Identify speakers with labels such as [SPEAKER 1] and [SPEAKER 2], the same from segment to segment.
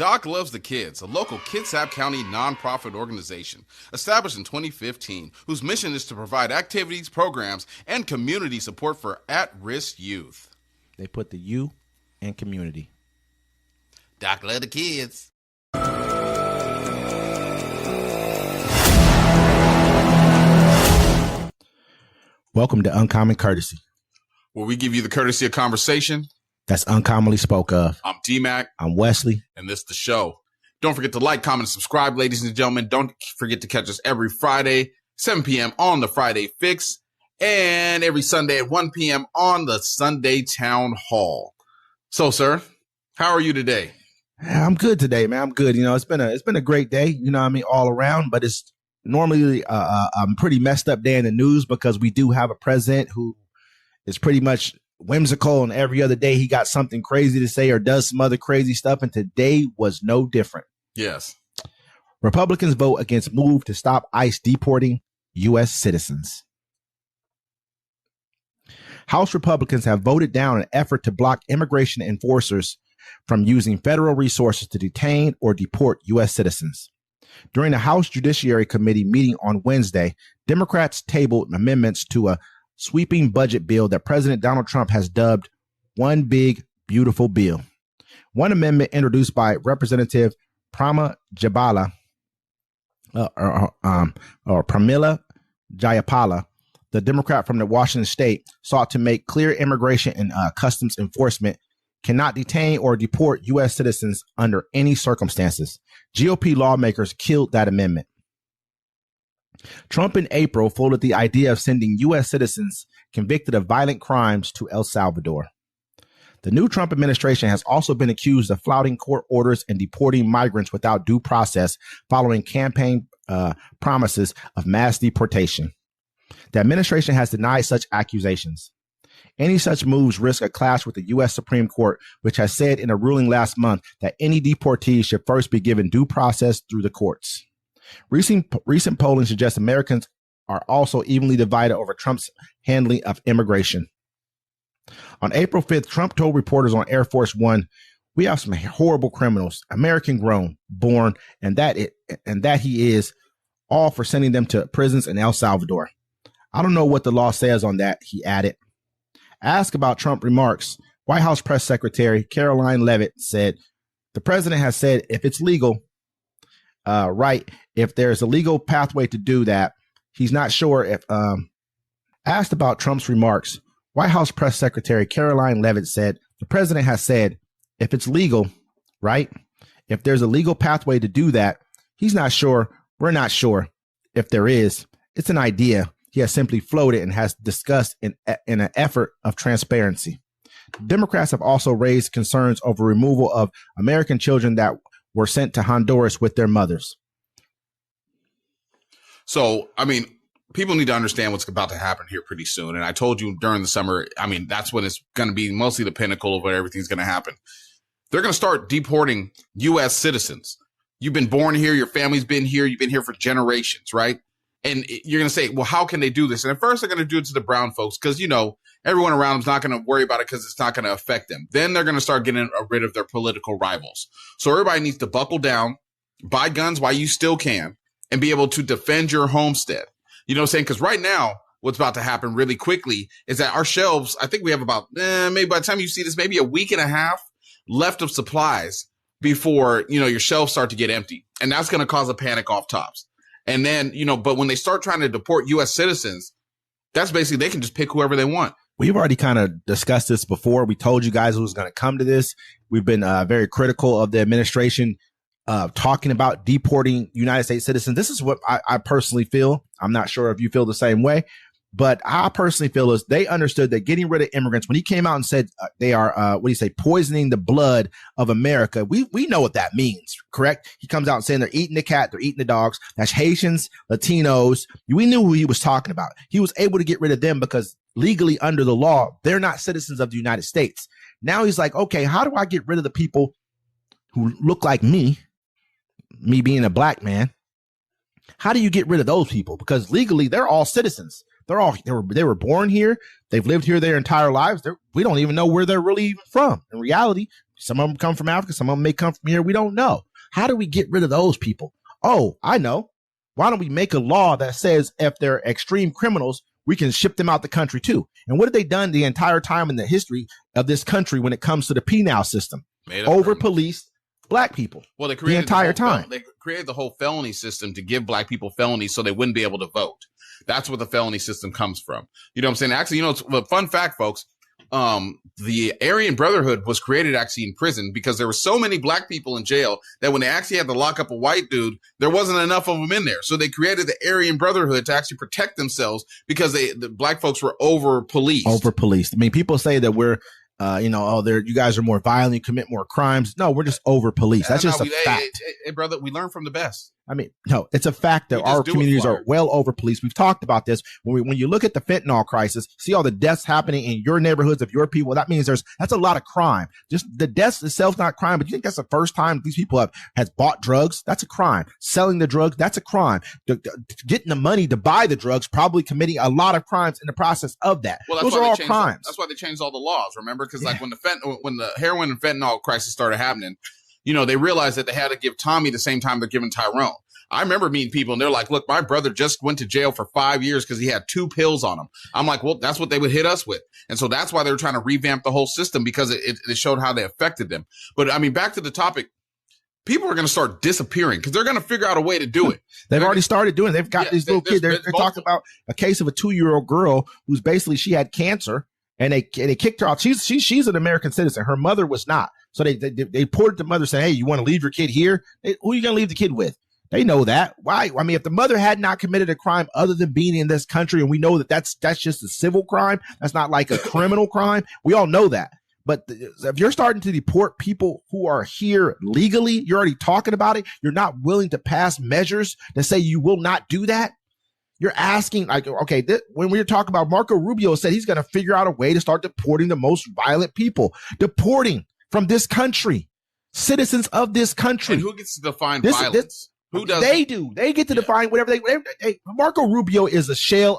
[SPEAKER 1] Doc Loves the Kids, a local Kitsap County nonprofit organization established in 2015, whose mission is to provide activities, programs, and community support for at-risk youth.
[SPEAKER 2] They put the U in community.
[SPEAKER 1] Doc Loves the Kids.
[SPEAKER 2] Welcome to Uncommon Courtesy,
[SPEAKER 1] where we give you the courtesy of conversation
[SPEAKER 2] that's uncommonly spoke of.
[SPEAKER 1] I'm T-Mac.
[SPEAKER 2] I'm Wesley.
[SPEAKER 1] And this is the show. Don't forget to like, comment, and subscribe, ladies and gentlemen. Don't forget to catch us every Friday, 7 p.m. on the Friday Fix, and every Sunday at 1 p.m. on the Sunday Town Hall. So, sir, how are you today?
[SPEAKER 2] I'm good today, man. I'm good. You know, it's been a great day, you know what I mean, all around, but it's normally a pretty messed up day in the news because we do have a president who is pretty much whimsical, and every other day he got something crazy to say or does some other crazy stuff, and today was no different.
[SPEAKER 1] Yes.
[SPEAKER 2] Republicans vote against move to stop ICE deporting U.S. citizens. House Republicans have voted down an effort to block immigration enforcers from using federal resources to detain or deport U.S. citizens. During the House Judiciary Committee meeting on Wednesday, Democrats tabled amendments to a sweeping budget bill that President Donald Trump has dubbed One Big Beautiful Bill. One amendment introduced by Representative Pramila Jayapal, or Pramila Jayapal, the Democrat from the Washington state, sought to make clear immigration and customs enforcement cannot detain or deport U.S. citizens under any circumstances. GOP lawmakers killed that amendment. Trump in April floated the idea of sending U.S. citizens convicted of violent crimes to El Salvador. The new Trump administration has also been accused of flouting court orders and deporting migrants without due process following campaign promises of mass deportation. The administration has denied such accusations. Any such moves risk a clash with the U.S. Supreme Court, which has said in a ruling last month that any deportees should first be given due process through the courts. Recent polling suggests Americans are also evenly divided over Trump's handling of immigration. On April 5th, Trump told reporters on Air Force One, "We have some horrible criminals, American grown, born, and that he is, all for sending them to prisons in El Salvador. I don't know what the law says on that," he added. Asked about Trump remarks, White House Press Secretary Caroline Leavitt said, "The president has said if it's legal, if there's a legal pathway to do that, he's not sure if." Asked about Trump's remarks, White House Press Secretary Caroline Leavitt said, "The president has said if it's legal, if there's a legal pathway to do that, he's not sure. We're not sure if there is. It's an idea he has simply floated and has discussed in an effort of transparency." Democrats have also raised concerns over removal of American children that were sent to Honduras with their mothers.
[SPEAKER 1] So, I mean, people need to understand what's about to happen here pretty soon. And I told you during the summer, I mean, that's when it's going to be mostly the pinnacle of where everything's going to happen. They're going to start deporting U.S. citizens. You've been born here. Your family's been here. You've been here for generations, right? And you're going to say, well, how can they do this? And at first, they're going to do it to the brown folks because, you know, everyone around them's not going to worry about it because it's not going to affect them. Then they're going to start getting rid of their political rivals. So everybody needs to buckle down, buy guns while you still can, and be able to defend your homestead. You know what I'm saying? Because right now, what's about to happen really quickly is that our shelves, I think we have about, maybe by the time you see this, maybe a week and a half left of supplies before, you know, your shelves start to get empty. And that's going to cause a panic off tops. And then, you know, but when they start trying to deport U.S. citizens, that's basically they can just pick whoever they want.
[SPEAKER 2] We've already kind of discussed this before. We told you guys it was going to come to this. We've been very critical of the administration talking about deporting United States citizens. This is what I personally feel. I'm not sure if you feel the same way, but I personally feel is they understood that getting rid of immigrants, when he came out and said they are, poisoning the blood of America, we know what that means, correct? He comes out and saying they're eating the cat, they're eating the dogs. That's Haitians, Latinos. We knew who he was talking about. He was able to get rid of them because legally under the law, they're not citizens of the United States. Now he's like, okay, how do I get rid of the people who look like me being a black man? How do you get rid of those people? Because legally, they're all citizens. They were born here. They've lived here their entire lives. We don't even know where they're really even from. In reality, Some of them come from Africa. Some of them may come from here. We don't know. How do we get rid of those people? Oh, I know. Why don't we make a law that says if they're extreme criminals, we can ship them out the country too? And what have they done the entire time in the history of this country when it comes to the penal system? Over-policed black people.
[SPEAKER 1] Well, they created
[SPEAKER 2] the entire time.
[SPEAKER 1] They created the whole felony system to give black people felonies so they wouldn't be able to vote. That's where the felony system comes from. You know what I'm saying? Actually, it's a fun fact, folks. The Aryan Brotherhood was created actually in prison because there were so many black people in jail that when they actually had to lock up a white dude, there wasn't enough of them in there. So they created the Aryan Brotherhood to actually protect themselves because the black folks were over-policed.
[SPEAKER 2] Over-policed. I mean, people say that we're, you guys are more violent, you commit more crimes. No, we're just over-policed. That's just a fact.
[SPEAKER 1] Hey, brother, we learn from the best.
[SPEAKER 2] I mean, no, it's a fact that our communities are well over-policed. We've talked about this. When you look at the fentanyl crisis, see all the deaths happening in your neighborhoods of your people, that means that's a lot of crime. Just the deaths itself, not crime, but you think that's the first time these people has bought drugs? That's a crime. Selling the drugs, that's a crime. Getting the money to buy the drugs, probably committing a lot of crimes in the process of that.
[SPEAKER 1] Well, those are all crimes. That's why they changed all the laws, remember? Because like when the heroin and fentanyl crisis started happening, they realized that they had to give Tommy the same time they're giving Tyrone. I remember meeting people and they're like, look, my brother just went to jail for 5 years because he had 2 pills on him. I'm like, well, that's what they would hit us with. And so that's why they were trying to revamp the whole system because it showed how they affected them. But I mean, back to the topic, people are going to start disappearing because they're going to figure out a way to do it.
[SPEAKER 2] They've already started doing it. They've got these little kids. They're talking about a case of a 2-year-old girl who's basically, she had cancer and they kicked her out. She's an American citizen. Her mother was not. So they reported the mother saying, hey, you want to leave your kid here? Who are you going to leave the kid with? They know that. Why? I mean, if the mother had not committed a crime other than being in this country, and we know that that's just a civil crime, that's not like a criminal crime. We all know that. But if you're starting to deport people who are here legally, you're already talking about it. You're not willing to pass measures that say you will not do that. You're asking, like, okay, when we were talking about Marco Rubio said he's going to figure out a way to start deporting the most violent people, deporting from this country, citizens of this country.
[SPEAKER 1] And who gets to define violence? Who does?
[SPEAKER 2] They do. They get to define whatever they. Marco Rubio is a shield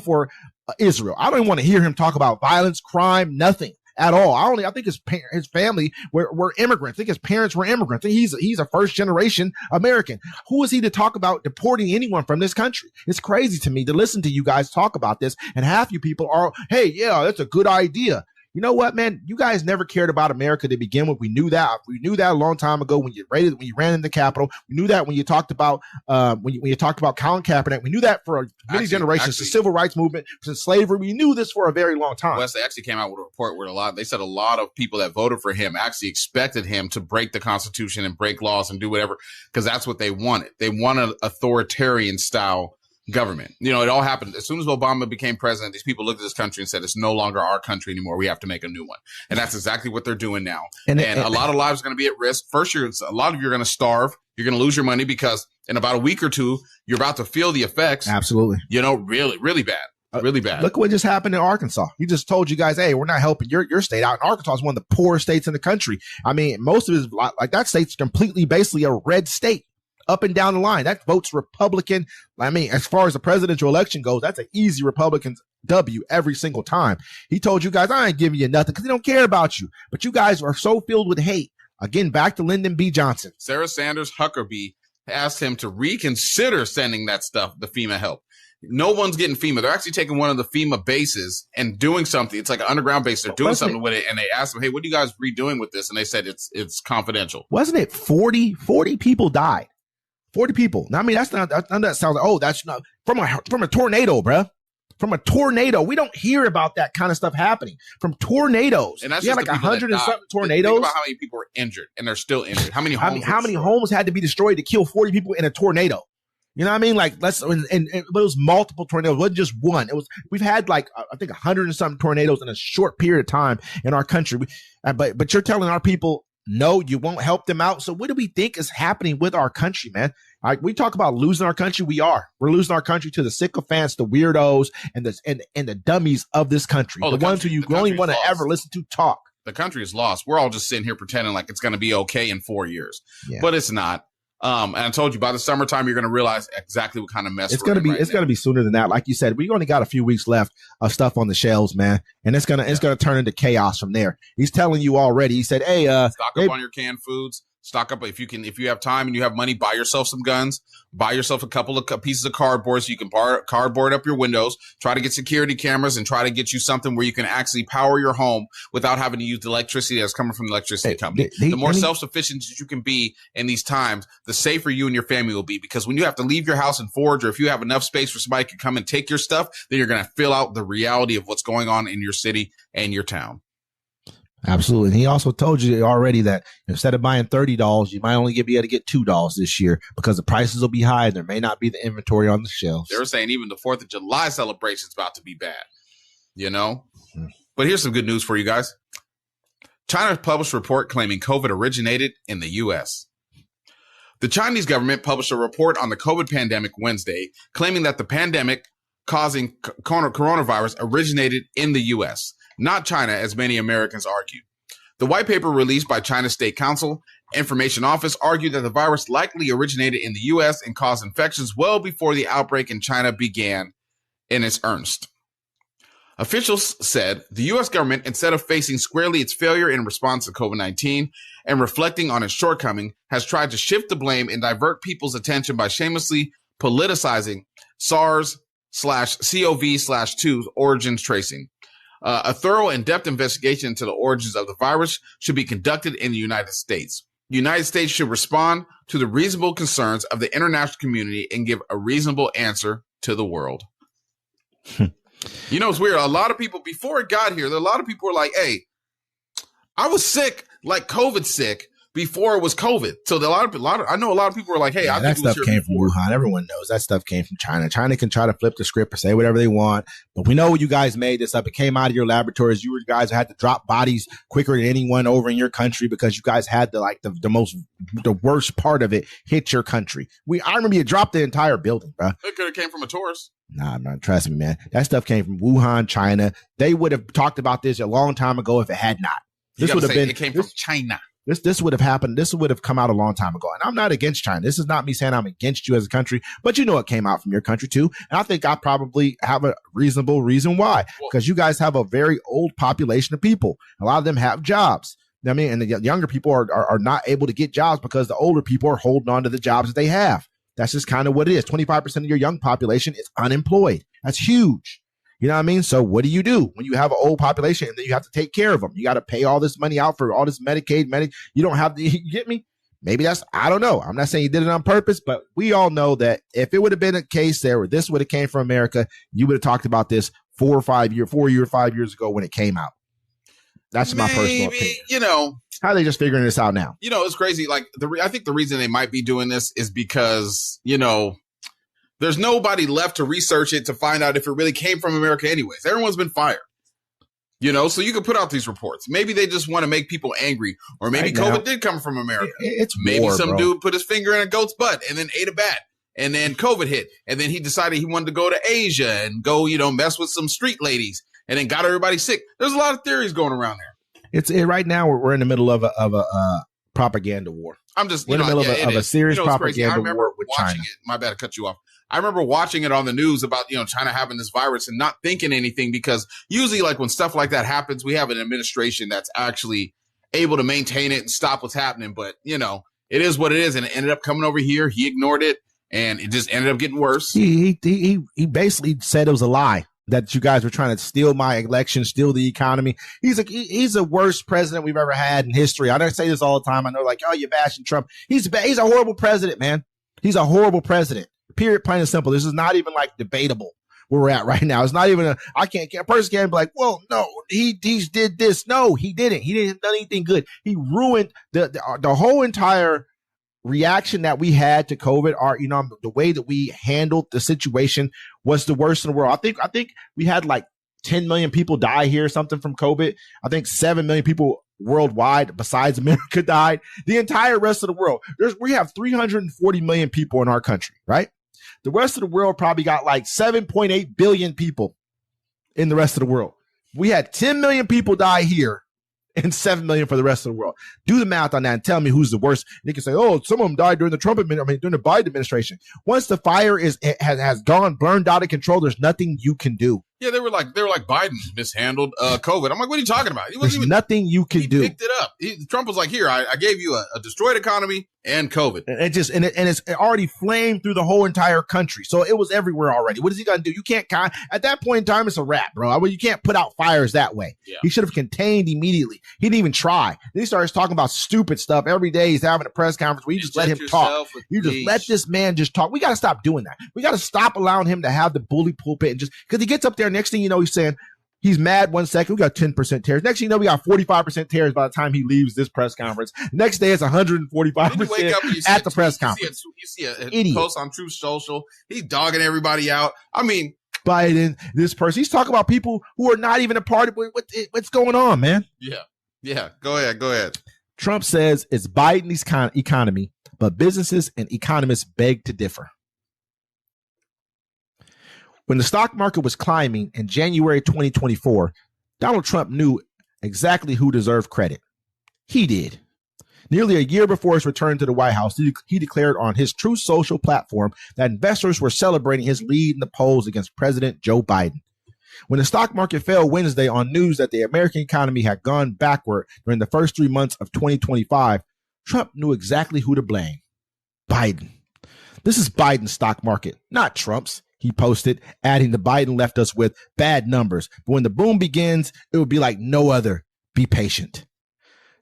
[SPEAKER 2] for Israel. I don't even want to hear him talk about violence, crime, nothing at all. I think his family were immigrants. I think his parents were immigrants. I think he's a first generation American. Who is he to talk about deporting anyone from this country? It's crazy to me to listen to you guys talk about this, and half you people are, hey, yeah, that's a good idea. You know what, man? You guys never cared about America to begin with. We knew that. We knew that a long time ago when you ran in the Capitol. We knew that when you talked about when you talked about Colin Kaepernick. We knew that for many generations. The civil rights movement, since slavery. We knew this for a very long time.
[SPEAKER 1] Wes, they actually came out with a report where they said a lot of people that voted for him actually expected him to break the Constitution and break laws and do whatever because that's what they wanted. They wanted authoritarian style government. It all happened as soon as Obama became president. These people looked at this country and said, it's no longer our country anymore. We have to make a new one. And that's exactly what they're doing now. And a lot of lives are going to be at risk. First, a lot of you are going to starve. You're going to lose your money because in about a week or two, you're about to feel the effects.
[SPEAKER 2] Absolutely.
[SPEAKER 1] Really, really bad. Really bad.
[SPEAKER 2] Look what just happened in Arkansas. We just told you guys, hey, we're not helping your state out. And Arkansas is one of the poorest states in the country. I mean, most of it is like that state's completely basically a red state. Up and down the line, that votes Republican. I mean, as far as the presidential election goes, that's an easy Republican W every single time. He told you guys, I ain't giving you nothing because they don't care about you. But you guys are so filled with hate. Again, back to Lyndon B. Johnson.
[SPEAKER 1] Sarah Sanders Huckabee asked him to reconsider sending that stuff, the FEMA help. No one's getting FEMA. They're actually taking one of the FEMA bases and doing something. It's like an underground base. They're doing something with it. And they asked them, hey, what are you guys redoing with this? And they said it's confidential.
[SPEAKER 2] Wasn't it 40 people died? 40 people. Now, I mean, that sounds like, that's not from a tornado, bruh. From a tornado. We don't hear about that kind of stuff happening from tornadoes.
[SPEAKER 1] And that's just like
[SPEAKER 2] 100 and something tornadoes.
[SPEAKER 1] Think about how many people were injured and they're still injured. How many
[SPEAKER 2] homes had to be destroyed to kill 40 people in a tornado? You know what I mean? Like, but it was multiple tornadoes. It wasn't just one. We've had like, I think 100 and something tornadoes in a short period of time in our country. But you're telling our people, no, you won't help them out. So what do we think is happening with our country, man? We talk about losing our country. We're losing our country to the sycophants, the weirdos, and the dummies of this country. The ones who you only want to ever listen to talk.
[SPEAKER 1] The country is lost. We're all just sitting here pretending like it's going to be okay in 4 years, but it's not. And I told you by the summertime, you're going to realize exactly what kind of mess
[SPEAKER 2] it's going to be. It's going to be sooner than that. Like you said, we only got a few weeks left of stuff on the shelves, man, and it's gonna turn into chaos from there. He's telling you already. He said, "Hey,
[SPEAKER 1] stock up on your canned foods. Stock up if you have time and you have money. Buy yourself some guns. Buy yourself a couple of pieces of cardboard so you can cardboard up your windows. Try to get security cameras and try to get you something where you can actually power your home without having to use the electricity that's coming from the electricity company. The more self-sufficient you can be in these times, the safer you and your family will be. Because when you have to leave your house and forage, or if you have enough space for somebody to come and take your stuff, then you're going to fill out the reality of what's going on in your city and your town."
[SPEAKER 2] Absolutely. And he also told you already that instead of buying $30, you might only be able to get $2 this year because the prices will be high and there may not be the inventory on the shelves.
[SPEAKER 1] They were saying even the 4th of July celebration is about to be bad, But here's some good news for you guys. China published a report claiming COVID originated in the U.S. The Chinese government published a report on the COVID pandemic Wednesday, claiming that the pandemic causing coronavirus originated in the U.S., not China, as many Americans argue. The white paper released by China's State Council Information Office argued that the virus likely originated in the U.S. and caused infections well before the outbreak in China began in its earnest. Officials said the U.S. government, instead of facing squarely its failure in response to COVID-19 and reflecting on its shortcoming, has tried to shift the blame and divert people's attention by shamelessly politicizing SARS/CoV/2's origins tracing. A thorough and in-depth investigation into the origins of the virus should be conducted in the United States. The United States should respond to the reasonable concerns of the international community and give a reasonable answer to the world. It's weird. A lot of people, before it got here, a lot of people were like, hey, I was sick, like COVID sick, before it was COVID. So I know a lot of people were like, hey, I think
[SPEAKER 2] that stuff came from Wuhan. Everyone knows that stuff came from China. China can try to flip the script or say whatever they want, but we know you guys made this up. It came out of your laboratories. You guys had to drop bodies quicker than anyone over in your country because you guys had the worst part of it hit your country. I remember you dropped the entire building, bro.
[SPEAKER 1] It could have came from a tourist.
[SPEAKER 2] Nah, man, trust me, man. That stuff came from Wuhan, China. They would have talked about this a long time ago if it had not. This would have been.
[SPEAKER 1] It came from China.
[SPEAKER 2] This would have happened. This would have come out a long time ago. And I'm not against China. This is not me saying I'm against you as a country, but it came out from your country too. And I think I probably have a reasonable reason why, because you guys have a very old population of people. A lot of them have jobs. I mean, and the younger people are not able to get jobs because the older people are holding on to the jobs that they have. That's just kind of what it is. 25% of your young population is unemployed. That's huge. You know what I mean? So what do you do when you have an old population and then you have to take care of them? You got to pay all this money out for all this Medicaid. You don't have you get me? Maybe I don't know. I'm not saying you did it on purpose, but we all know that if it would have been a case there where this would have came from America, you would have talked about this 4 or 5 years ago when it came out. That's my personal opinion. How are they just figuring this out now?
[SPEAKER 1] It's crazy. Like I think the reason they might be doing this is because, there's nobody left to research it to find out if it really came from America anyways. Everyone's been fired. So you can put out these reports. Maybe they just want to make people angry, or maybe COVID did come from America. Maybe some dude put his finger in a goat's butt and then ate a bat, and then COVID hit, and then he decided he wanted to go to Asia and go, mess with some street ladies, and then got everybody sick. There's a lot of theories going around there.
[SPEAKER 2] Right now we're in the middle of a propaganda war.
[SPEAKER 1] I'm just
[SPEAKER 2] we're in the middle of a serious propaganda war with China.
[SPEAKER 1] My bad to cut you off. I remember watching it on the news about, China having this virus and not thinking anything, because usually like when stuff like that happens, we have an administration that's actually able to maintain it and stop what's happening. But, it is what it is. And it ended up coming over here. He ignored it and it just ended up getting worse.
[SPEAKER 2] He basically said it was a lie that you guys were trying to steal my election, steal the economy. He's the worst president we've ever had in history. I don't say this all the time. I know you're bashing Trump. He's a horrible president, man. He's a horrible president. Period, plain and simple. This is not even debatable where we're at right now. It's not even a person can't be like, well, no, he did this. No, he didn't. He didn't do anything good. He ruined the whole entire reaction that we had to COVID. The way that we handled the situation was the worst in the world. I think we had 10 million people die here or something from COVID. I think 7 million people worldwide besides America died. The entire rest of the world, we have 340 million people in our country, right? The rest of the world probably got 7.8 billion people in the rest of the world. We had 10 million people die here and 7 million for the rest of the world. Do the math on that and tell me who's the worst. And you can say, oh, some of them died during the during the Biden administration. Once the fire has gone burned out of control, there's nothing you can do.
[SPEAKER 1] Yeah, they were like Biden mishandled COVID. I'm like, what are you talking about?
[SPEAKER 2] There's nothing you can do.
[SPEAKER 1] He picked it up. Trump was like, here, I gave you a destroyed economy and COVID.
[SPEAKER 2] And it's already flamed through the whole entire country. So it was everywhere already. What is he going to do? You can't, at that point in time, it's a wrap, bro. I mean, you can't put out fires that way. Yeah. He should have contained immediately. He didn't even try. Then he starts talking about stupid stuff. Every day he's having a press conference where you just let him talk. You just let this man just talk. We got to stop doing that. We got to stop allowing him to have the bully pulpit and just, because he gets up there, next thing you know, he's saying, he's mad 1 second. We got 10% tears. Next thing you know, we got 45% tears by the time he leaves this press conference. Next day, it's 145% at the press conference.
[SPEAKER 1] You see a post on Truth Social. He's dogging everybody out. I mean,
[SPEAKER 2] Biden, this person, he's talking about people who are not even a part of what's going on, man.
[SPEAKER 1] Yeah. Go ahead.
[SPEAKER 2] Trump says it's Biden's economy, but businesses and economists beg to differ. When the stock market was climbing in January 2024, Donald Trump knew exactly who deserved credit. He did. Nearly a year before his return to the White House, he declared on his Truth Social platform that investors were celebrating his lead in the polls against President Joe Biden. When the stock market fell Wednesday on news that the American economy had gone backward during the first 3 months of 2025, Trump knew exactly who to blame. Biden. This is Biden's stock market, not Trump's. He posted, adding the Biden left us with bad numbers. But when the boom begins, it will be like no other. Be patient.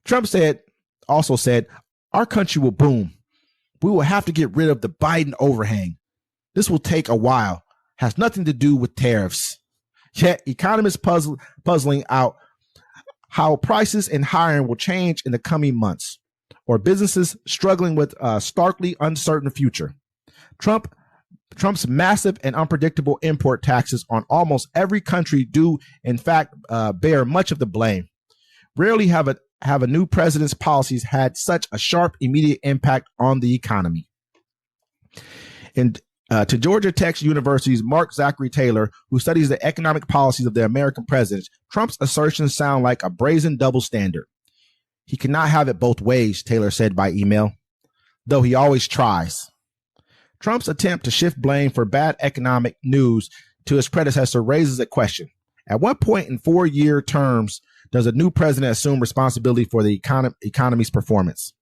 [SPEAKER 2] Trump also said, our country will boom. We will have to get rid of the Biden overhang. This will take a while. Has nothing to do with tariffs. Yet economists puzzling out how prices and hiring will change in the coming months, or businesses struggling with a starkly uncertain future. Trump's massive and unpredictable import taxes on almost every country do, in fact, bear much of the blame. Rarely have a new president's policies had such a sharp, immediate impact on the economy. And to Georgia Tech University's Mark Zachary Taylor, who studies the economic policies of the American presidents, Trump's assertions sound like a brazen double standard. He cannot have it both ways, Taylor said by email, though he always tries. Trump's attempt to shift blame for bad economic news to his predecessor raises a question. At what point in 4-year terms does a new president assume responsibility for the economy's performance?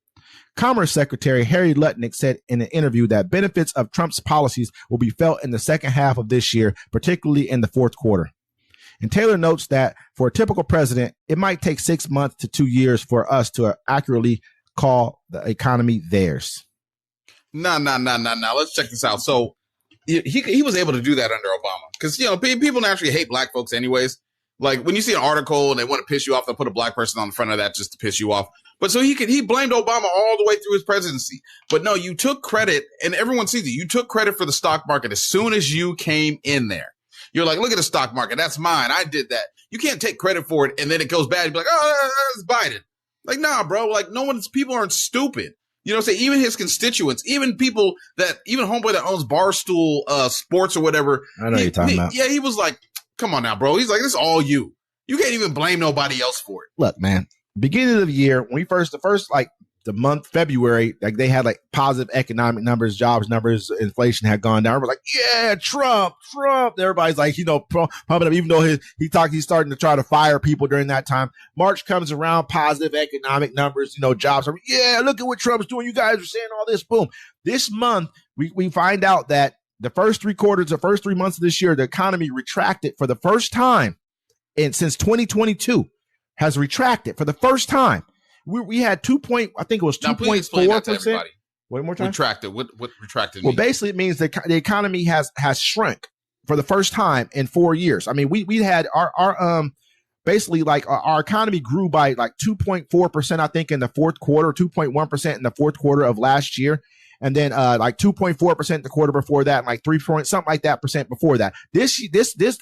[SPEAKER 2] Commerce Secretary Harry Lutnick said in an interview that benefits of Trump's policies will be felt in the second half of this year, particularly in the fourth quarter. And Taylor notes that for a typical president, it might take 6 months to 2 years for us to accurately call the economy theirs.
[SPEAKER 1] No. Let's check this out. So he was able to do that under Obama because, people naturally hate black folks anyways. Like when you see an article and they want to piss you off, they'll put a black person on the front of that just to piss you off. But so he blamed Obama all the way through his presidency. But no, you took credit, and everyone sees it. You took credit for the stock market as soon as you came in there. You're like, look at the stock market. That's mine. I did that. You can't take credit for it. And then it goes bad. You'd be like, oh, it's Biden. Like, nah, bro. Like people aren't stupid. You know what I'm saying? Even his constituents, even homeboy that owns Barstool Sports or whatever.
[SPEAKER 2] I know you're talking about.
[SPEAKER 1] Yeah, he was like, come on now, bro. He's like, this is all you. You can't even blame nobody else for it.
[SPEAKER 2] Look, man, beginning of the year, when the month February, like they had like positive economic numbers, jobs numbers, inflation had gone down. We're like, yeah, Trump. Everybody's like, pumping up, even though he's starting to try to fire people during that time. March comes around, positive economic numbers, jobs. Yeah, look at what Trump's doing. You guys are saying all this. Boom. This month, we find out that the first 3 months of this year, the economy retracted for the first time since 2022, has retracted for the first time. We had 2.4%. One more time.
[SPEAKER 1] Retracted. What retracted?
[SPEAKER 2] Well, basically, it means the economy has shrunk for the first time in 4 years. I mean, we had our basically like our economy grew by like 2.4%, I think, in the fourth quarter, 2.1% in the fourth quarter of last year. And then like 2.4% the quarter before that, and like 3 point something like that percent before that. This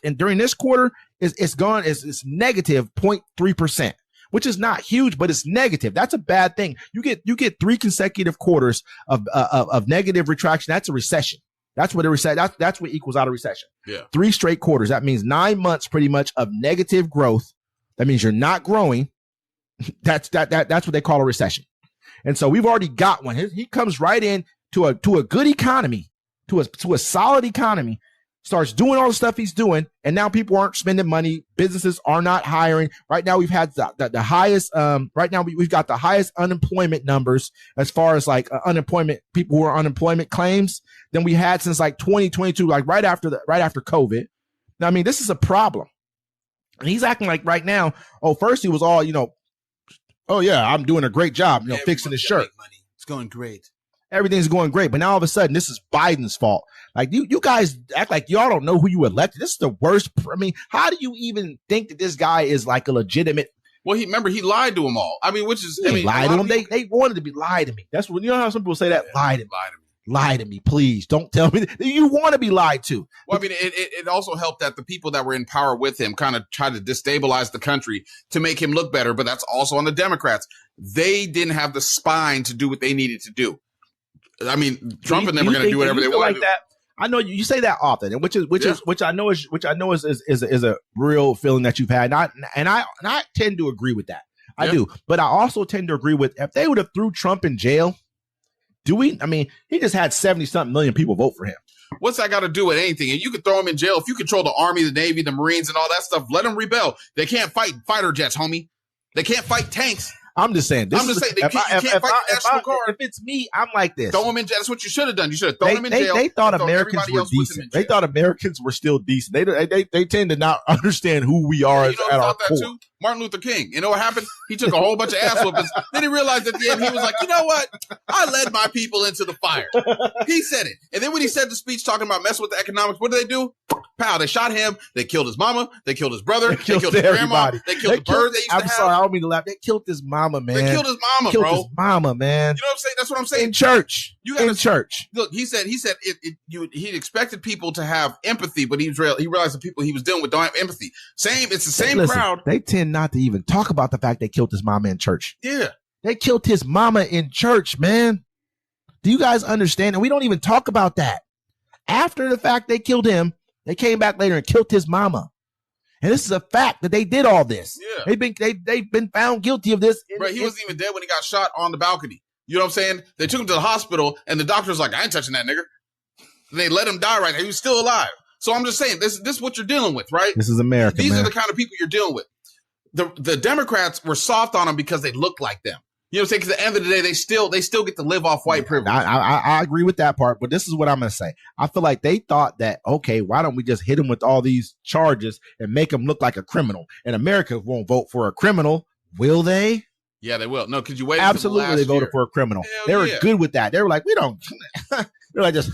[SPEAKER 2] and during this quarter it's negative 0.3%. Which is not huge, but it's negative. That's a bad thing. You get 3 consecutive quarters of negative retraction. That's a recession. That's what that's what equals out a recession.
[SPEAKER 1] Yeah.
[SPEAKER 2] 3 straight quarters. That means 9 months pretty much of negative growth. That means you're not growing. That's what they call a recession. And so we've already got one. He comes right in to a good economy, to a solid economy, starts doing all the stuff he's doing, and now people aren't spending money. Businesses are not hiring. Right now we've had the highest. Right now we've got the highest unemployment numbers as far as like unemployment, people who are unemployment claims, than we had since like 2022, like right after COVID. Now, I mean, this is a problem, and he's acting like right now. Oh, first he was all, oh yeah, I'm doing a great job, fixing his shirt.
[SPEAKER 3] It's going great.
[SPEAKER 2] Everything's going great. But now all of a sudden, this is Biden's fault. Like you guys act like y'all don't know who you elected. This is the worst. I mean, how do you even think that this guy is like a legitimate?
[SPEAKER 1] Well, he lied to them all. I mean, which is,
[SPEAKER 2] lied to them. They wanted to be lied to me. That's what, how some people say that. Lie to me. Lie to me, please. Don't tell me that you want to be lied to.
[SPEAKER 1] Well, I mean, it also helped that the people that were in power with him kind of tried to destabilize the country to make him look better. But that's also on the Democrats. They didn't have the spine to do what they needed to do. I mean, Trump and them are going to do whatever they want to do.
[SPEAKER 2] That? I know you say that often, and which I know is a real feeling that you've had. And I tend to agree with that. I do, but I also tend to agree with if they would have threw Trump in jail. I mean, he just had 70-something million people vote for him.
[SPEAKER 1] What's that got to do with anything? And you could throw him in jail. If you control the Army, the Navy, the Marines, and all that stuff, let them rebel. They can't fight fighter jets, homie. They can't fight tanks.
[SPEAKER 2] I'm just saying.
[SPEAKER 1] If
[SPEAKER 2] it's me, I'm like this.
[SPEAKER 1] Throw him in jail. That's what you should have done. You should have thrown him in jail.
[SPEAKER 2] They thought Americans were decent. They thought Americans were still decent. They tend to not understand who we are at our core.
[SPEAKER 1] Too? Martin Luther King. You know what happened? He took a whole bunch of ass whoopings. Then he realized at the end, he was like, you know what? I led my people into the fire. He said it. And then when he said the speech talking about messing with the economics, what did they do? Pow, they shot him. They killed his mama. They killed his brother. They killed his grandma. They killed the bird they used to have.
[SPEAKER 2] I'm sorry, I don't mean to laugh. They killed his mama, man.
[SPEAKER 1] They killed his mama, bro.
[SPEAKER 2] His mama, man.
[SPEAKER 1] You know what I'm saying? That's what I'm saying.
[SPEAKER 2] In church. In church.
[SPEAKER 1] Look, he said he expected people to have empathy, but he realized the people he was dealing with don't have empathy. It's the same crowd.
[SPEAKER 2] They tend not to even talk about the fact they killed his mama in church.
[SPEAKER 1] Yeah.
[SPEAKER 2] They killed his mama in church, man. Do you guys understand? And we don't even talk about that. After the fact they killed him, they came back later and killed his mama. And this is a fact that they did all this.
[SPEAKER 1] Yeah.
[SPEAKER 2] They've been found guilty of this.
[SPEAKER 1] Right. He wasn't even dead when he got shot on the balcony. You know what I'm saying? They took him to the hospital and the doctor's like, I ain't touching that nigga. And they let him die right there. He was still alive. So I'm just saying, this is what you're dealing with, right?
[SPEAKER 2] This is America.
[SPEAKER 1] These are the kind of people you're dealing with. The Democrats were soft on him because they looked like them. You know what I'm saying? Because at the end of the day, they still get to live off white privilege.
[SPEAKER 2] I agree with that part, but this is what I'm going to say. I feel like they thought that, okay, why don't we just hit him with all these charges and make him look like a criminal? And America won't vote for a criminal, will they?
[SPEAKER 1] Yeah, they will. No, because you waited.
[SPEAKER 2] Absolutely, they voted for a criminal. They were good with that. They were like, we don't. They're like, just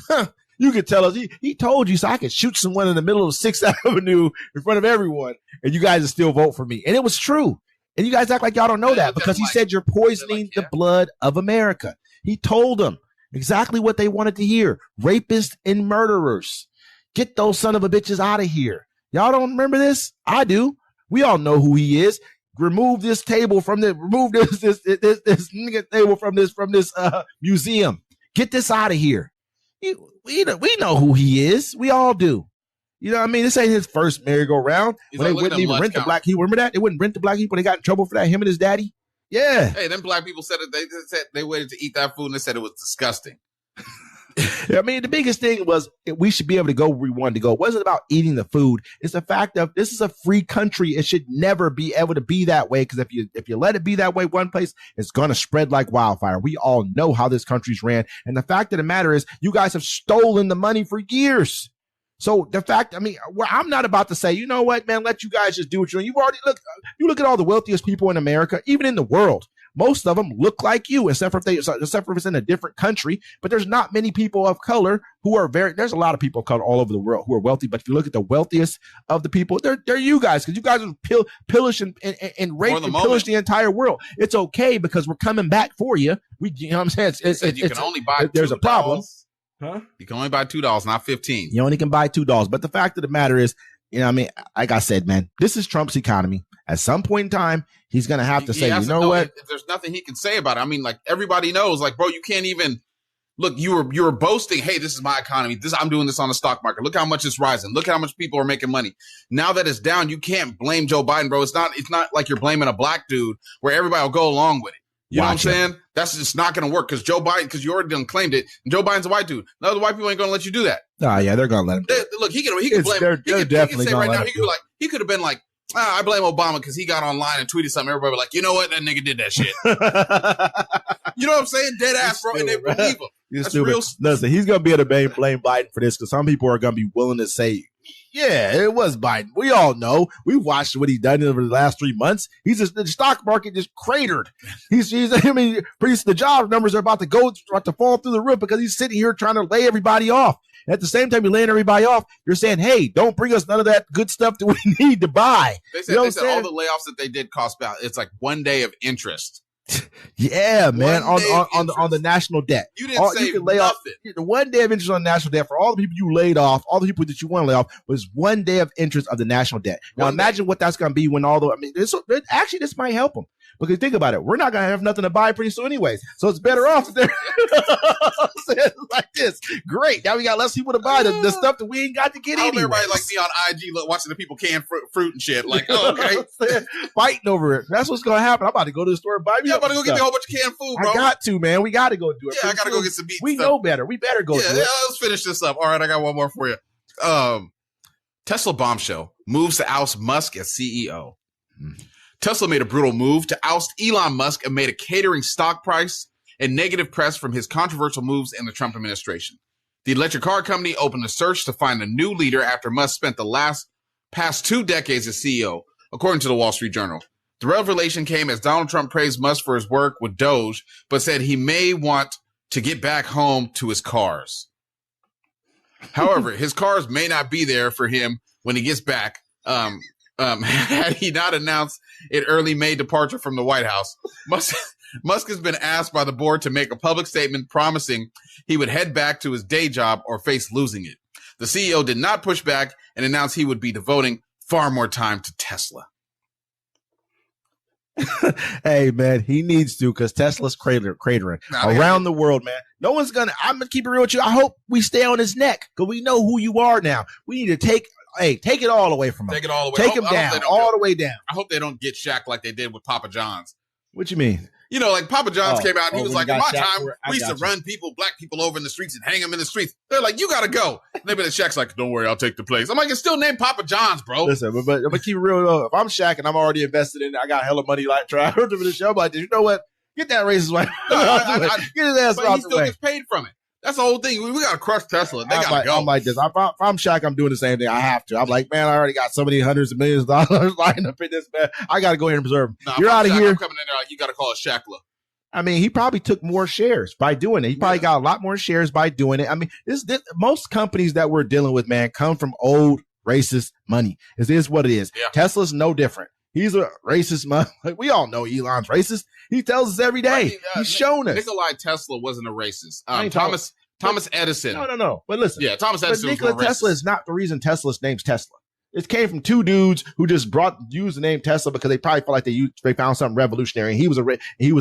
[SPEAKER 2] you could tell us. He told you so I could shoot someone in the middle of 6th Avenue in front of everyone, and you guys would still vote for me. And it was true. And you guys act like y'all don't know that because he said you're poisoning the blood of America. He told them exactly what they wanted to hear. Rapists and murderers. Get those son of a bitches out of here. Y'all don't remember this? I do. We all know who he is. Remove this table from this nigga table from this museum. Get this out of here. We know who he is. We all do. You know what I mean? This ain't his first merry-go-round. When they wouldn't even rent the black. He remember that? They wouldn't rent the black people. They got in trouble for that. Him and his daddy. Yeah.
[SPEAKER 1] Hey, them black people said it. They said they waited to eat that food and they said it was disgusting.
[SPEAKER 2] I mean, the biggest thing was we should be able to go where we wanted to go. It wasn't about eating the food. It's the fact of this is a free country. It should never be able to be that way because if you let it be that way one place, it's going to spread like wildfire. We all know how this country's ran. And the fact of the matter is you guys have stolen the money for years. So the fact, I mean, I'm not about to say, you know what, man, let you guys just do what you're doing. You look at all the wealthiest people in America, even in the world. Most of them look like you, except for if it's in a different country. But there's not many people of color who are there's a lot of people of color all over the world who are wealthy. But if you look at the wealthiest of the people, they're you guys, because you guys are pillage and rape and pillage the entire world. It's okay because we're coming back for you. You know what I'm saying?
[SPEAKER 1] You can only buy
[SPEAKER 2] there's a problem.
[SPEAKER 1] Huh? You can only buy $2, not 15.
[SPEAKER 2] You only can buy $2. But the fact of the matter is, you know what I mean? Like I said, man, this is Trump's economy. At some point in time, he's going to have to say, you know what?
[SPEAKER 1] There's nothing he can say about it. I mean, like everybody knows, like, bro, you can't even look, you were boasting, hey, this is my economy. I'm doing this on the stock market. Look how much it's rising. Look how much people are making money. Now that it's down, you can't blame Joe Biden, bro. It's not like you're blaming a black dude where everybody will go along with it. You know what I'm saying? That's just not going to work because you already done claimed it. And Joe Biden's a white dude. No, the white people ain't going to let you do that.
[SPEAKER 2] Oh, yeah, they're going to let him.
[SPEAKER 1] Look, he can blame. He can say right now, he could have been like, I blame Obama because he got online and tweeted something. Everybody was like, you know what? That nigga did that shit. You know what I'm saying? Dead ass, bro. And they believe him. That's real.
[SPEAKER 2] Listen, he's going to be able to blame Biden for this because some people are going to be willing to say, yeah, it was Biden. We all know. We watched what he's done over the last 3 months. The stock market just cratered. The job numbers are about to fall through the roof because he's sitting here trying to lay everybody off. And at the same time, you're laying everybody off. You're saying, hey, don't bring us none of that good stuff that we need to buy.
[SPEAKER 1] They said all the layoffs that they did cost about, it's like 1 day of interest.
[SPEAKER 2] Yeah, man, on the national debt.
[SPEAKER 1] You didn't say nothing.
[SPEAKER 2] The 1 day of interest on national debt for all the people you laid off, all the people that you want to lay off, was 1 day of interest of the national debt. Now imagine what that's going to be when this might help them. Because think about it, we're not going to have nothing to buy pretty soon anyways. So it's better off there. Like this. Great. Now we got less people to buy the stuff that we ain't got to get anyway.
[SPEAKER 1] Everybody like me on IG watching the people can fruit and shit. Like, oh, okay.
[SPEAKER 2] Fighting over it. That's what's going to happen. I'm about to go to the store and buy me
[SPEAKER 1] I'm about to go get me a whole bunch of canned food, bro.
[SPEAKER 2] I got to, man. We got to go do it.
[SPEAKER 1] Yeah, I got to go get some meat.
[SPEAKER 2] We know better. We better go do it.
[SPEAKER 1] Yeah, let's finish this up. All right, I got one more for you. Tesla bombshell moves to oust Musk as CEO. Tesla made a brutal move to oust Elon Musk amid a catering stock price and negative press from his controversial moves in the Trump administration. The electric car company opened a search to find a new leader after Musk spent the past 2 decades as CEO, according to the Wall Street Journal. The revelation came as Donald Trump praised Musk for his work with Doge, but said he may want to get back home to his cars. However, his cars may not be there for him when he gets back. Had he not announced an early May departure from the White House, Musk has been asked by the board to make a public statement promising he would head back to his day job or face losing it. The CEO did not push back and announced he would be devoting far more time to Tesla.
[SPEAKER 2] Hey, man, he needs to because Tesla's cratering around the world, man. I'm going to keep it real with you. I hope we stay on his neck because we know who you are now. We need to take it all away from him.
[SPEAKER 1] Take it all away.
[SPEAKER 2] Take him down, all the way down.
[SPEAKER 1] I hope they don't get Shaq like they did with Papa John's.
[SPEAKER 2] What you mean?
[SPEAKER 1] You know, like Papa John's came out and he was like, in my time, we used to run black people over in the streets and hang them in the streets. They're like, you got to go. Maybe the Shaq's like, don't worry, I'll take the place. I'm like, it's still named Papa John's, bro.
[SPEAKER 2] Listen, but I'm going to keep it real. If I'm Shaq and I'm already invested in it, I got hella money like trying to the show. I'm like, you know what? Get that racist white. Get his ass out the way.
[SPEAKER 1] But he still gets paid from it. That's the whole thing. We got to crush Tesla. They got to go.
[SPEAKER 2] I'm like this. If I'm Shaq, I'm doing the same thing. I have to. I'm like, man, I already got so many hundreds of millions of dollars lined up in this, man. I got to go here and preserve them. You're out of here.
[SPEAKER 1] I'm coming in there like, you got to call it Shaqla.
[SPEAKER 2] I mean, he probably took more shares by doing it. He probably got a lot more shares by doing it. I mean, most companies that we're dealing with, man, come from old racist money. It is what it is. Yeah. Tesla's no different. He's a racist. Like, we all know Elon's racist. He tells us every day. He's shown us.
[SPEAKER 1] Nikolai Tesla wasn't a racist. Thomas Edison.
[SPEAKER 2] No. But listen.
[SPEAKER 1] Yeah, Thomas Edison.
[SPEAKER 2] But Nikola Tesla is not the reason Tesla's name's Tesla. It came from 2 dudes who just used the name Tesla because they probably felt like they found something revolutionary. And he was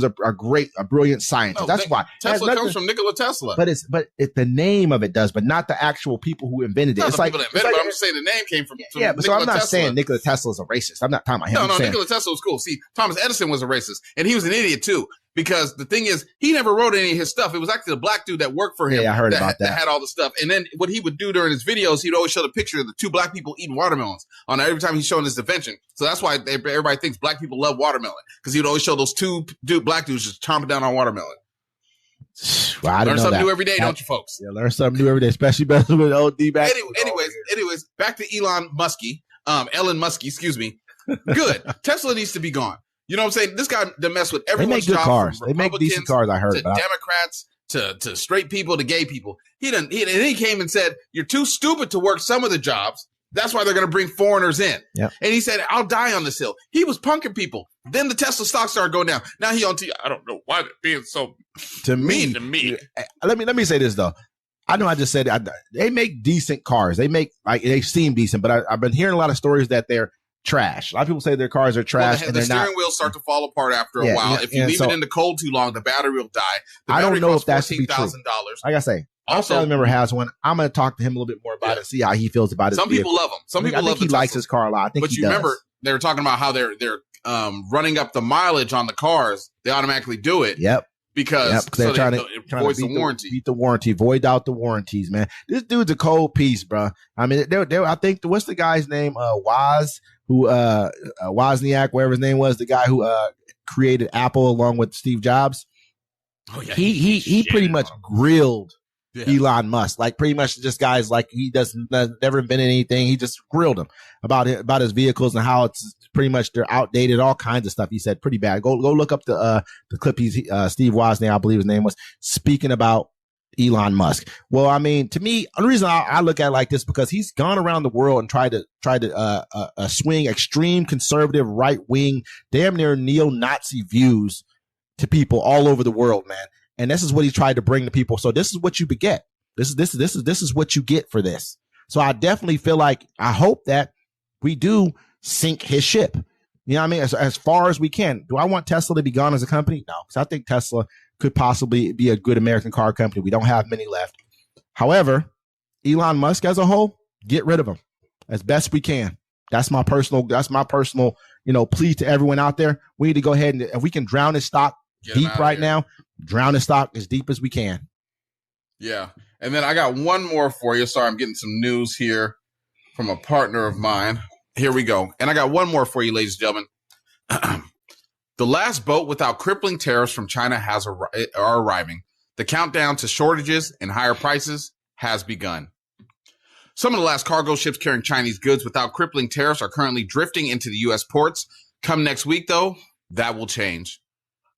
[SPEAKER 2] a brilliant scientist. That's why
[SPEAKER 1] Tesla comes from Nikola Tesla.
[SPEAKER 2] But the name of it does, but not the actual people who invented it.
[SPEAKER 1] It's like, but I'm just saying the name came from
[SPEAKER 2] yeah. But so I'm not saying Nikola Tesla is a racist. I'm not talking about him.
[SPEAKER 1] No, Nikola Tesla was cool. See, Thomas Edison was a racist, and he was an idiot too. Because the thing is, he never wrote any of his stuff. It was actually the black dude that worked for him.
[SPEAKER 2] Yeah, I heard about that.
[SPEAKER 1] That had all the stuff. And then what he would do during his videos, he'd always show the picture of the 2 black people eating watermelons on every time he's showing his invention. So that's why everybody thinks black people love watermelon. Because he'd always show those 2 black dudes just chomping down on watermelon.
[SPEAKER 2] Well,
[SPEAKER 1] learn something new every day, don't you, folks?
[SPEAKER 2] Yeah, learn something new every day, especially with old D-back.
[SPEAKER 1] Anyways, back to Elon Muskie, excuse me. Good. Tesla needs to be gone. You know what I'm saying? This guy, they mess with everyone's job.
[SPEAKER 2] They make good cars. They make decent cars, I heard.
[SPEAKER 1] To Democrats, to straight people, to gay people. He came and said, you're too stupid to work some of the jobs. That's why they're going to bring foreigners in.
[SPEAKER 2] Yep.
[SPEAKER 1] And he said, I'll die on this hill. He was punking people. Then the Tesla stock started going down. Now he on TV. I don't know why they're being so mean to me.
[SPEAKER 2] Let me say this, though. I know I just said they make decent cars. They seem decent, but I've been hearing a lot of stories that they're trash. A lot of people say their cars are trash,
[SPEAKER 1] and
[SPEAKER 2] and
[SPEAKER 1] the
[SPEAKER 2] they're
[SPEAKER 1] steering
[SPEAKER 2] not.
[SPEAKER 1] wheels start to fall apart after a while. If you leave it in the cold too long, the battery will die.
[SPEAKER 2] I don't know if that should be true.
[SPEAKER 1] $14,000.
[SPEAKER 2] Like I say, also, family member has one. I'm going to talk to him a little bit more about it, see how he feels about it.
[SPEAKER 1] Some people love them. Some people love.
[SPEAKER 2] He likes his car a lot. I think,
[SPEAKER 1] but you remember they were talking about how they're running up the mileage on the cars. They automatically do it.
[SPEAKER 2] Yep.
[SPEAKER 1] Because
[SPEAKER 2] they're trying to beat the warranty, void out the warranties, man. This dude's a cold piece, bro. I mean, I think what's the guy's name? Wozniak, whatever his name was, the guy who created Apple along with Steve Jobs.
[SPEAKER 1] Oh yeah,
[SPEAKER 2] he pretty much grilled Elon Musk, like pretty much just guys like he never invented anything. He just grilled him about his vehicles and how it's pretty much they're outdated, all kinds of stuff. He said pretty bad. Go look up the clip. Steve Wozniak, I believe his name was, speaking about Elon Musk. Well, I mean, to me, the reason I look at it like this because he's gone around the world and tried to swing extreme conservative, right wing, damn near neo-Nazi views to people all over the world, man. And this is what he tried to bring to people. So this is what you get. This is what you get for this. So I definitely feel like I hope that we do sink his ship. You know what I mean? As far as we can. Do I want Tesla to be gone as a company? No, because I think Tesla could possibly be a good American car company. We don't have many left. However, Elon Musk as a whole, get rid of him as best we can. That's my personal, plea to everyone out there. We need to go ahead and if we can drown his stock deep right now, drown his stock as deep as we can.
[SPEAKER 1] Yeah. And then I got one more for you. Sorry, I'm getting some news here from a partner of mine. Here we go. And I got one more for you, ladies and gentlemen. The last boat without crippling tariffs from China are arriving. The countdown to shortages and higher prices has begun. Some of the last cargo ships carrying Chinese goods without crippling tariffs are currently drifting into the U.S. ports. Come next week, though, that will change.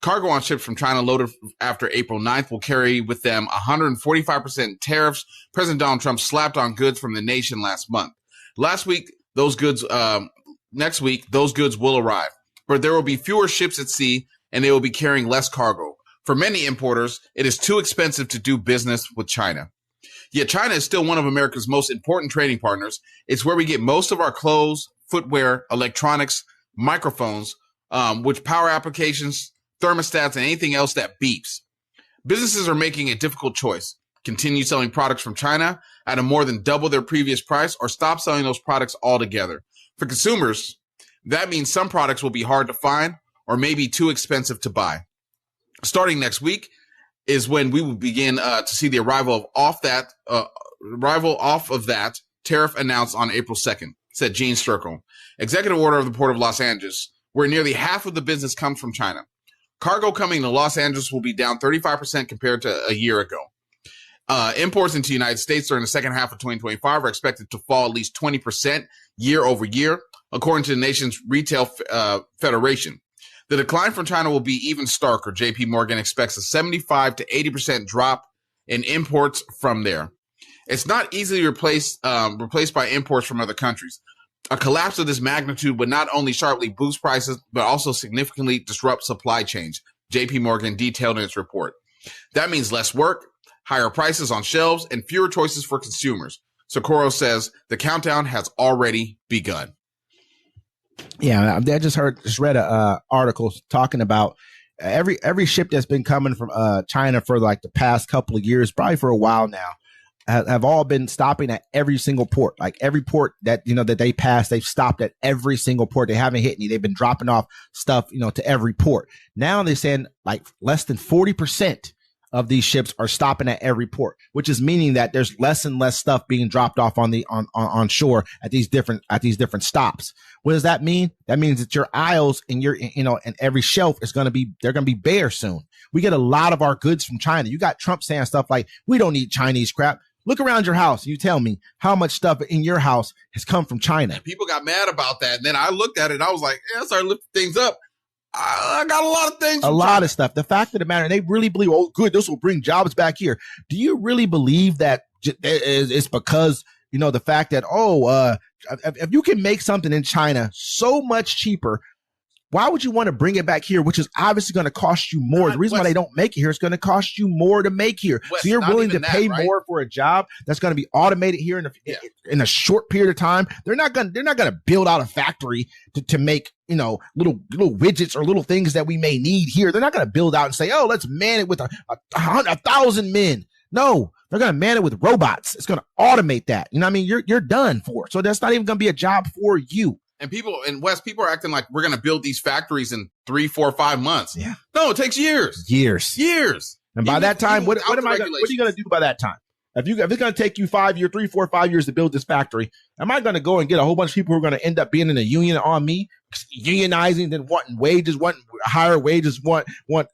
[SPEAKER 1] Cargo on ships from China loaded after April 9th will carry with them 145% tariffs President Donald Trump slapped on goods from the nation last month. Next week, those goods will arrive, but there will be fewer ships at sea and they will be carrying less cargo. For many importers, it is too expensive to do business with China. Yet China is still one of America's most important trading partners. It's where we get most of our clothes, footwear, electronics, microphones, which power applications, thermostats, and anything else that beeps. Businesses are making a difficult choice. Continue selling products from China at a more than double their previous price or stop selling those products altogether. For consumers, that means some products will be hard to find or maybe too expensive to buy. Starting next week is when we will begin to see the arrival of that tariff announced on April 2nd, said Gene Sturkle, executive order of the Port of Los Angeles, where nearly half of the business comes from China. Cargo coming to Los Angeles will be down 35% compared to a year ago. Imports into the United States during the second half of 2025 are expected to fall at least 20% year over year, according to the nation's retail federation. The decline from China will be even starker. JP Morgan expects a 75 to 80% drop in imports from there. It's not easily replaced by imports from other countries. A collapse of this magnitude would not only sharply boost prices, but also significantly disrupt supply chains, JP Morgan detailed in its report. That means less work, higher prices on shelves, and fewer choices for consumers. Socorro says the countdown has already begun.
[SPEAKER 2] Yeah, I just read a article talking about every ship that's been coming from China for like the past couple of years, probably for a while now, have all been stopping at every single port. Like every port that that they pass, they've stopped at every single port. They haven't hit any. They've been dropping off stuff to every port. Now they're saying like less than 40% of these ships are stopping at every port, which is meaning that there's less and less stuff being dropped off on shore at these different stops. What does that mean? That means that your aisles and and every shelf is going to be bare soon. We get a lot of our goods from China. You got Trump saying stuff like, we don't need Chinese crap. Look around your house and you tell me how much stuff in your house has come from China.
[SPEAKER 1] And people got mad about that. And then I looked at it and I was like, I started lifting things up. I got a lot of things.
[SPEAKER 2] A lot of stuff. The fact of the matter, they really believe, oh, good, this will bring jobs back here. Do you really believe that it's because, the fact that, if you can make something in China so much cheaper, Why would you want to bring it back here, which is obviously going to cost you more? The reason why they don't make it here is going to cost you more to make here. So you're willing to pay more for a job that's going to be automated here in a short period of time. They're not going to build out a factory to make, little widgets or little things that we may need here. They're not going to build out and say, oh, let's man it with 1,000 men. No, they're going to man it with robots. It's going to automate that. You know what I mean? You're done for. So that's not even going to be a job for you.
[SPEAKER 1] And people in West, people are acting like we're going to build these factories in 3, 4, 5 months.
[SPEAKER 2] Yeah.
[SPEAKER 1] No, it takes years.
[SPEAKER 2] And by that time, what are you going to do by that time? If it's going to take you 3, 4, 5 years to build this factory, am I going to go and get a whole bunch of people who are going to end up being in a union on me, unionizing, then wanting wages, wanting higher wages, want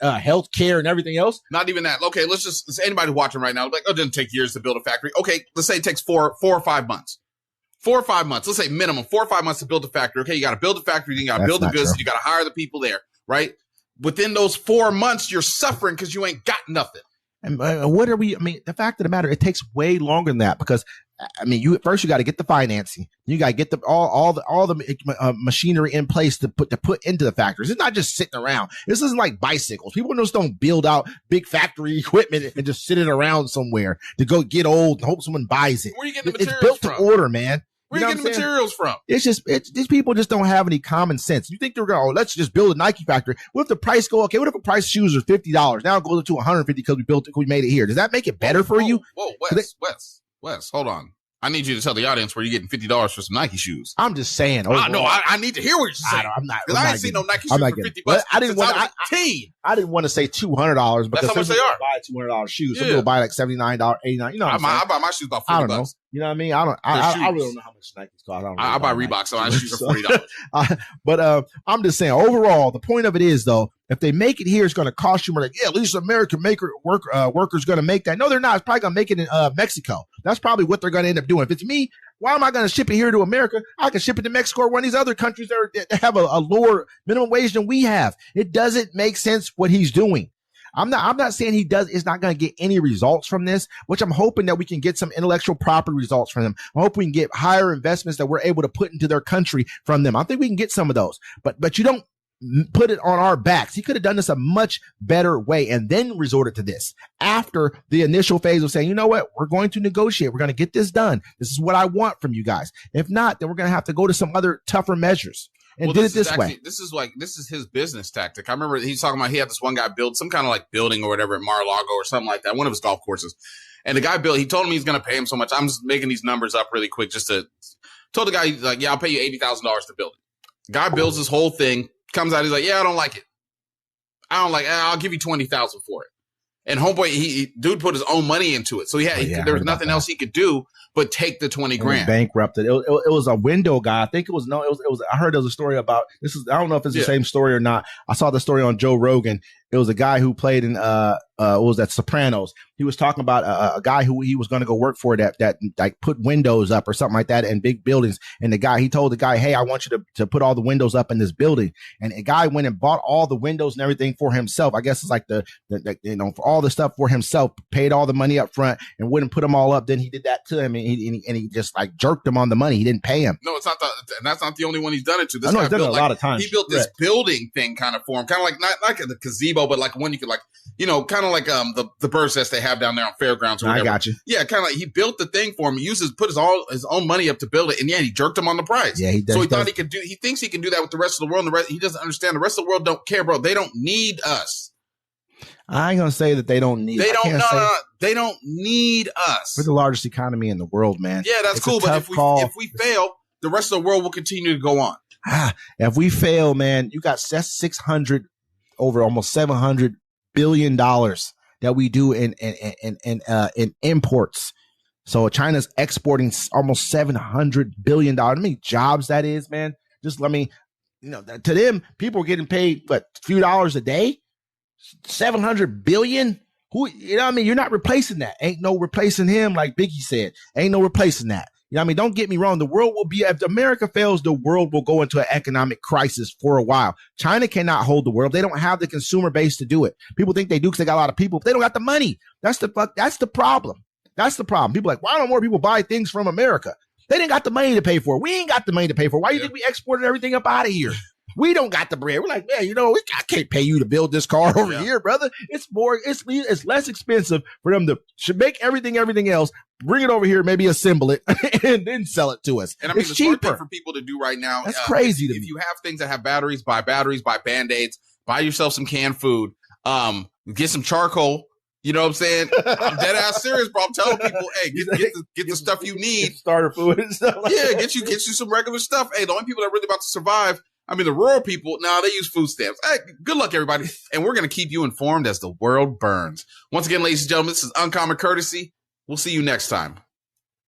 [SPEAKER 2] health care and everything else?
[SPEAKER 1] Not even that. Okay, let's anybody watching right now, like, oh, it didn't take years to build a factory. Okay, let's say it takes 4 or 5 months. 4 or 5 months. Let's say minimum 4 or 5 months to build a factory. Okay, you got to build a factory, then you got to build the goods, you got to hire the people there, right? Within those 4 months, you're suffering because you ain't got nothing.
[SPEAKER 2] And the fact of the matter, it takes way longer than that because, you got to get the financing. You got to get all the machinery in place to put into the factories. It's not just sitting around. This isn't like bicycles. People just don't build out big factory equipment and just sit it around somewhere to go get old and hope someone buys it.
[SPEAKER 1] Where you getting the materials
[SPEAKER 2] It's built
[SPEAKER 1] from?
[SPEAKER 2] to order, man.
[SPEAKER 1] Where you getting the materials from?
[SPEAKER 2] These people just don't have any common sense. You think they're going, oh, let's just build a Nike factory. What if the price what if a price of shoes is $50? Now it goes to $150 because we made it here. Does that make it better for you?
[SPEAKER 1] Whoa, Wes, hold on. I need you to tell the audience where you're getting $50 for some Nike shoes.
[SPEAKER 2] I'm just saying.
[SPEAKER 1] I need to hear what you're saying. Because I ain't seen no Nike shoes for $50. I didn't
[SPEAKER 2] want to say $200 because
[SPEAKER 1] that's how much they are.
[SPEAKER 2] Buy $200 shoes. Some people buy like $79, $89. You know what I'm saying?
[SPEAKER 1] I buy my shoes about $40.
[SPEAKER 2] I don't know. You know what I mean? I really don't know how much Nikes cost.
[SPEAKER 1] I buy Reebok, so my shoes are $40.
[SPEAKER 2] But I'm just saying, overall, the point of it is, though, if they make it here, it's going to cost you more. Like, at least American workers going to make that. No, they're not. It's probably going to make it in Mexico. That's probably what they're going to end up doing. If it's me, why am I going to ship it here to America? I can ship it to Mexico or one of these other countries that have a lower minimum wage than we have. It doesn't make sense what he's doing. I'm not saying is not going to get any results from this, which I'm hoping that we can get some intellectual property results from them. I hope we can get higher investments that we're able to put into their country from them. I think we can get some of those, but you don't put it on our backs. He could have done this a much better way and then resorted to this after the initial phase of saying, you know what, we're going to negotiate. We're going to get this done. This is what I want from you guys. If not, then we're going to have to go to some other tougher measures. And did it this way.
[SPEAKER 1] This is his business tactic. I remember he's talking about he had this one guy build some kind of like building or whatever at Mar-a-Lago or something like that, one of his golf courses. And the guy he told him he's going to pay him so much. I'm just making these numbers up really quick told the guy, he's like, yeah, I'll pay you $80,000 to build it. Guy builds this whole thing, comes out, he's like, yeah, I don't like it. I'll give you $20,000 for it. And homeboy, dude put his own money into it. So there was nothing else he could do but take the 20 grand.
[SPEAKER 2] Bankrupted. It was a window guy. I think it was I heard there was a story about this. I don't know if it's the same story or not. I saw the story on Joe Rogan. It was a guy who played in what was that, Sopranos. He was talking about a guy who he was going to go work for that like put windows up or something like that in big buildings. And he told the guy, hey, I want you to put all the windows up in this building. And a guy went and bought all the windows and everything for himself. I guess it's like the for all the stuff for himself, paid all the money up front and wouldn't put them all up. Then he did that to him and he just like jerked him on the money. He didn't pay him.
[SPEAKER 1] No, it's not that's not the only one he's done it to.
[SPEAKER 2] This guy done it a lot of times.
[SPEAKER 1] He built this building thing kind of for him, kind of like not like a gazebo, but like one you could like, kind of like the birds nest they have down there on fairgrounds or whatever.
[SPEAKER 2] I got you.
[SPEAKER 1] Yeah, kind of like he built the thing for him. He put his own money up to build it, and he jerked him on the price.
[SPEAKER 2] Yeah, he does.
[SPEAKER 1] So he thinks he can do that with the rest of the world. And he doesn't understand the rest of the world don't care, bro. They don't need us.
[SPEAKER 2] I ain't gonna say that they don't need.
[SPEAKER 1] They don't need us.
[SPEAKER 2] We're the largest economy in the world, man.
[SPEAKER 1] Yeah, that's cool. But if we fail, the rest of the world will continue to go on.
[SPEAKER 2] If we fail, man, that's 600 over almost $700 billion that we do in imports. So China's exporting almost $700 billion. How many jobs that is, man? To them, people are getting paid a few dollars a day. 700 billion. You're not replacing that. Ain't no replacing him, like Biggie said. Ain't no replacing that. Don't get me wrong. The world will be, if America fails, the world will go into an economic crisis for a while. China cannot hold the world. They don't have the consumer base to do it. People think they do because they got a lot of people. But they don't got the money. That's the problem. That's the problem. People are like, why don't more people buy things from America? They didn't got the money to pay for it. We ain't got the money to pay for it. Why do you think we exported everything up out of here? We don't got the bread. We're like, man, I can't pay you to build this car over here, brother. It's less expensive for them to should make everything else, bring it over here, maybe assemble it, and then sell it to us.
[SPEAKER 1] And I mean,
[SPEAKER 2] it's
[SPEAKER 1] the
[SPEAKER 2] cheaper
[SPEAKER 1] smart thing for people to do right now.
[SPEAKER 2] That's crazy to me.
[SPEAKER 1] If you have things that have batteries, buy Band-Aids, buy yourself some canned food, get some charcoal. You know what I'm saying? I'm dead ass serious, bro. I'm telling people, hey, get the stuff you need.
[SPEAKER 2] Starter food and stuff.
[SPEAKER 1] Get you some regular stuff. Hey, the only people that are really about to survive, I mean, the rural people, they use food stamps. Hey, good luck, everybody. And we're going to keep you informed as the world burns. Once again, ladies and gentlemen, this is Uncommon Courtesy. We'll see you next time.